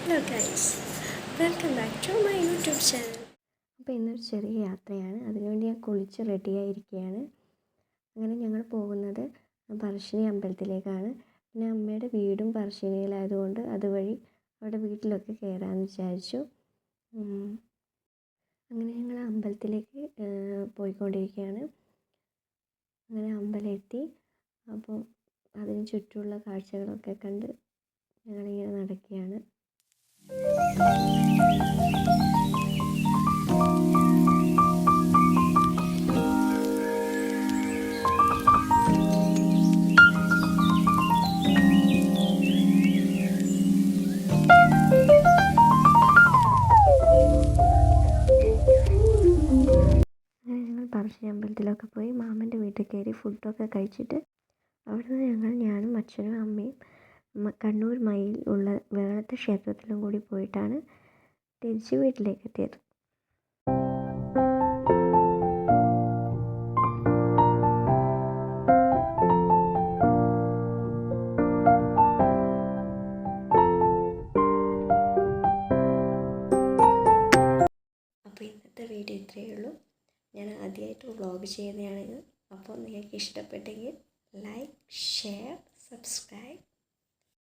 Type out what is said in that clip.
Hello guys, welcome back to my YouTube channel. അപ്പോൾ ഇന്നൊരു ചെറിയ യാത്രയാണ്. അതിനുവേണ്ടി ഞാൻ കുളിച്ച് റെഡിയായിരിക്കുകയാണ്. അങ്ങനെ ഞങ്ങൾ പോകുന്നത് പറശ്ശിനി അമ്പലത്തിലേക്കാണ്. പിന്നെ അമ്മയുടെ വീടും പറശ്ശിനിയിലായതുകൊണ്ട് അതുവഴി അവിടെ വീട്ടിലൊക്കെ കയറാമെന്ന് വിചാരിച്ചു. അങ്ങനെ ഞങ്ങൾ അമ്പലത്തിലേക്ക് പോയിക്കൊണ്ടിരിക്കുകയാണ്. അങ്ങനെ അമ്പലം എത്തി. അപ്പോൾ അതിന് ചുറ്റുമുള്ള കാഴ്ചകളൊക്കെ കണ്ട് ഞങ്ങളിങ്ങനെ നടക്കുകയാണ്. പറശ്ശിനി അമ്പലത്തിലൊക്കെ പോയി മാമൻ്റെ വീട്ടിൽ കയറി ഫുഡൊക്കെ കഴിച്ചിട്ട് അവിടുന്ന് ഞാനും അച്ഛനും അമ്മയും കണ്ണൂർ മയിൽ ഉള്ള വേളത്തെ ക്ഷേത്രത്തിലും കൂടി പോയിട്ടാണ് തിരിച്ച് വീട്ടിലേക്ക് എത്തിയത്. അപ്പോൾ ഇന്നത്തെ വീഡിയോ ഇത്രയേ ഉള്ളൂ. ഞാൻ ആദ്യമായിട്ട് വ്ളോഗ് ചെയ്യുന്നതാണിത്. അപ്പോൾ നിങ്ങൾക്ക് ഇഷ്ടപ്പെട്ടെങ്കിൽ ലൈക്ക്, ഷെയർ, സബ്സ്ക്രൈബ്